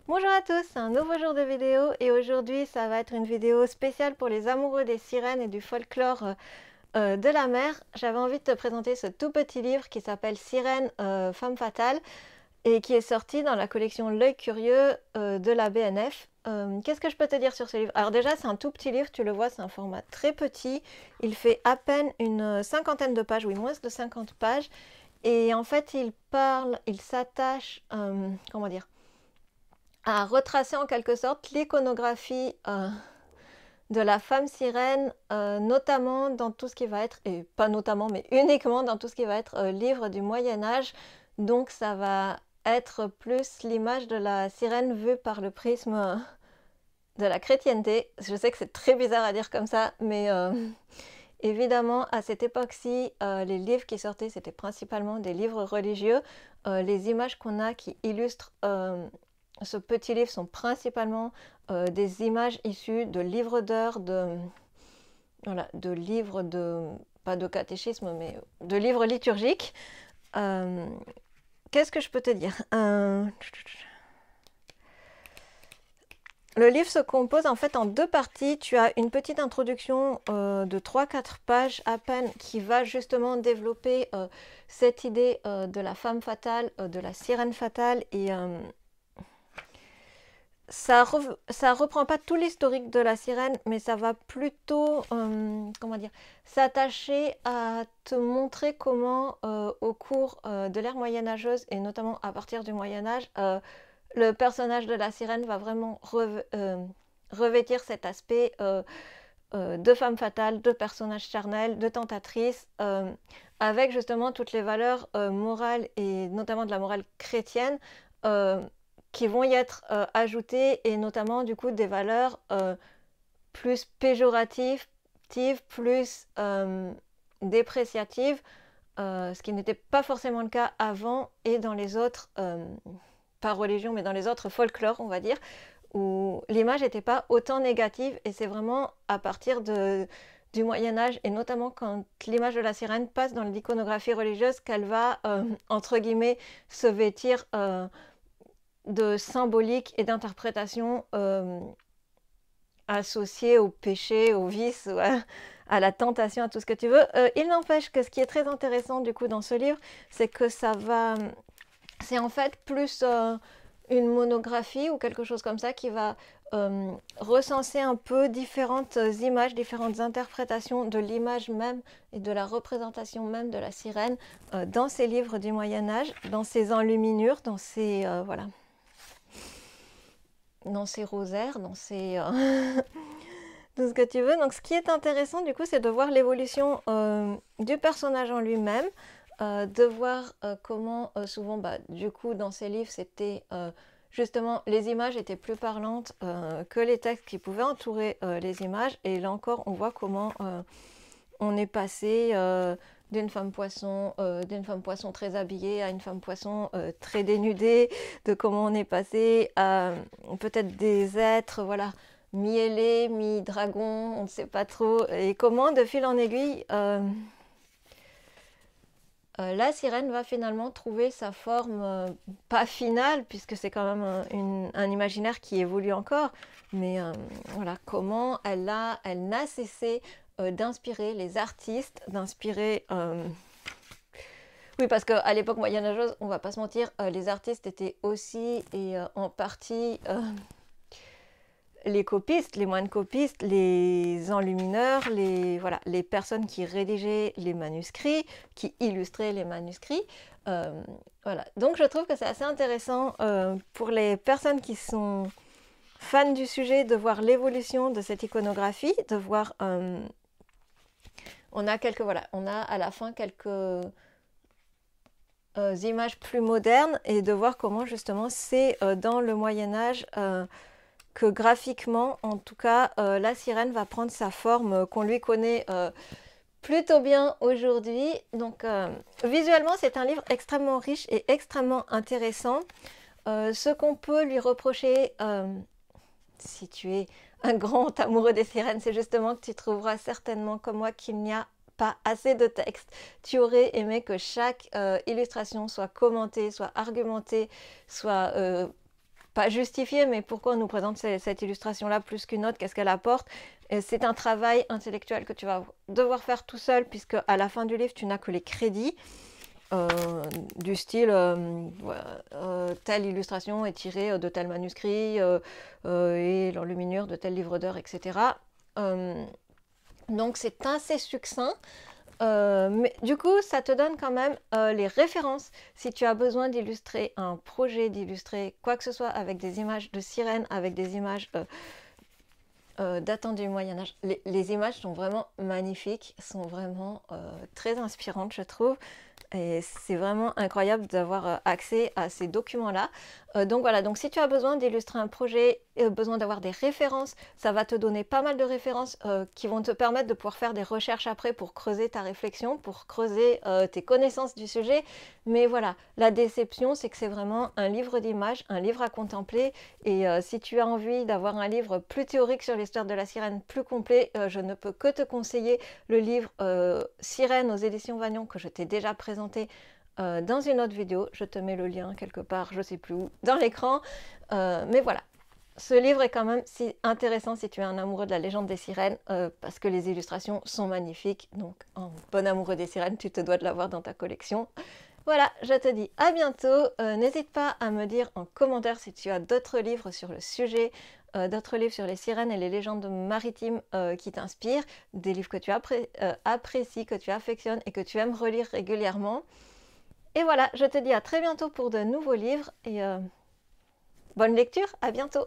Bonjour à tous, c'est un nouveau jour de vidéo et aujourd'hui ça va être une vidéo spéciale pour les amoureux des sirènes et du folklore de la mer. J'avais envie de te présenter ce tout petit livre qui s'appelle Sirène, femme fatale et qui est sorti dans la collection L'œil curieux de la BNF. Qu'est-ce que je peux te dire sur ce livre? Alors déjà c'est un tout petit livre, tu le vois, c'est un format très petit. Il fait à peine une cinquantaine de pages, oui moins de 50 pages. Et en fait il s'attache, comment dire, à retracer en quelque sorte l'iconographie de la femme sirène, notamment dans tout ce qui va être, et pas notamment, mais uniquement dans tout ce qui va être livre du Moyen-Âge. Donc ça va être plus l'image de la sirène vue par le prisme de la chrétienté. Je sais que c'est très bizarre à dire comme ça, mais évidemment, à cette époque-ci, les livres qui sortaient, c'était principalement des livres religieux. Les images qu'on a qui illustrent ce petit livre sont principalement des images issues de livres d'heures, voilà, de livres de, pas de catéchisme, mais de livres liturgiques. Qu'est-ce que je peux te dire? Le livre se compose en fait en deux parties. Tu as une petite introduction de 3-4 pages à peine qui va justement développer cette idée de la femme fatale, de la sirène fatale, et ça reprend pas tout l'historique de la sirène, mais ça va plutôt, comment dire, s'attacher à te montrer comment au cours de l'ère moyenâgeuse, et notamment à partir du Moyen-Âge, le personnage de la sirène va vraiment revêtir cet aspect de femme fatale, de personnage charnel, de tentatrice, avec justement toutes les valeurs morales et notamment de la morale chrétienne qui vont y être ajoutées, et notamment du coup des valeurs plus péjoratives, plus dépréciatives, ce qui n'était pas forcément le cas avant et dans les autres pas religion, mais dans les autres folklores, on va dire, où l'image n'était pas autant négative. Et c'est vraiment à partir du Moyen-Âge, et notamment quand l'image de la sirène passe dans l'iconographie religieuse, qu'elle va, entre guillemets, se vêtir de symbolique et d'interprétation associées au péché, au vice, à la tentation, à tout ce que tu veux. Il n'empêche que ce qui est très intéressant du coup dans ce livre, c'est que ça va... C'est en fait plus une monographie ou quelque chose comme ça qui va recenser un peu différentes images, différentes interprétations de l'image même et de la représentation même de la sirène dans ces livres du Moyen-Âge, dans ces enluminures, dans ces, voilà, dans ces rosaires, dans ces... tout ce que tu veux. Donc ce qui est intéressant du coup, c'est de voir l'évolution du personnage en lui-même, de voir comment souvent, du coup, dans ces livres, c'était justement les images étaient plus parlantes que les textes qui pouvaient entourer les images. Et là encore, on voit comment on est passé d'une femme poisson très habillée à une femme poisson très dénudée, de comment on est passé à peut-être des êtres, voilà, mi-ailés, mi-dragon, on ne sait pas trop, et comment de fil en aiguille la sirène va finalement trouver sa forme, pas finale, puisque c'est quand même un imaginaire qui évolue encore, mais voilà, comment elle n'a cessé d'inspirer les artistes, d'inspirer... Oui, parce qu'à l'époque moyenâgeuse, on va pas se mentir, les artistes étaient aussi et en partie les copistes, les moines copistes, les enlumineurs, voilà, les personnes qui rédigeaient les manuscrits, qui illustraient les manuscrits. Voilà. Donc je trouve que c'est assez intéressant pour les personnes qui sont fans du sujet de voir l'évolution de cette iconographie, de voir... on a à la fin quelques images plus modernes, et de voir comment justement c'est dans le Moyen-Âge que graphiquement, en tout cas, la sirène va prendre sa forme qu'on lui connaît plutôt bien aujourd'hui. Donc, visuellement, c'est un livre extrêmement riche et extrêmement intéressant. Ce qu'on peut lui reprocher, si tu es un grand amoureux des sirènes, c'est justement que tu trouveras certainement, comme moi, qu'il n'y a pas assez de texte. Tu aurais aimé que chaque illustration soit commentée, soit argumentée, soit pas justifier, mais pourquoi on nous présente cette illustration-là plus qu'une autre, qu'est-ce qu'elle apporte. C'est un travail intellectuel que tu vas devoir faire tout seul, puisque à la fin du livre, tu n'as que les crédits. Du style telle illustration est tirée de tel manuscrit et l'enluminure de tel livre d'heures, etc. Donc c'est assez succinct. Mais du coup, ça te donne quand même les références si tu as besoin d'illustrer un projet, d'illustrer quoi que ce soit avec des images de sirènes, avec des images datant du Moyen-Âge. Les images sont vraiment magnifiques, sont vraiment très inspirantes, je trouve. Et c'est vraiment incroyable d'avoir accès à ces documents-là. Donc voilà, donc si tu as besoin d'illustrer un projet, besoin d'avoir des références, ça va te donner pas mal de références qui vont te permettre de pouvoir faire des recherches après pour creuser ta réflexion, pour creuser tes connaissances du sujet. Mais voilà, la déception, c'est que c'est vraiment un livre d'images, un livre à contempler. Et si tu as envie d'avoir un livre plus théorique sur l'histoire de la sirène, plus complet, je ne peux que te conseiller le livre Sirène aux éditions Vagnon que je t'ai déjà présenté dans une autre vidéo. Je te mets le lien quelque part, je ne sais plus où, dans l'écran. Mais voilà, ce livre est quand même si intéressant si tu es un amoureux de la légende des sirènes, parce que les illustrations sont magnifiques. Donc, en bon amoureux des sirènes, tu te dois de l'avoir dans ta collection. Voilà, je te dis à bientôt. N'hésite pas à me dire en commentaire si tu as d'autres livres sur le sujet, d'autres livres sur les sirènes et les légendes maritimes qui t'inspirent, des livres que tu apprécies, que tu affectionnes et que tu aimes relire régulièrement. Et voilà, je te dis à très bientôt pour de nouveaux livres et bonne lecture, à bientôt!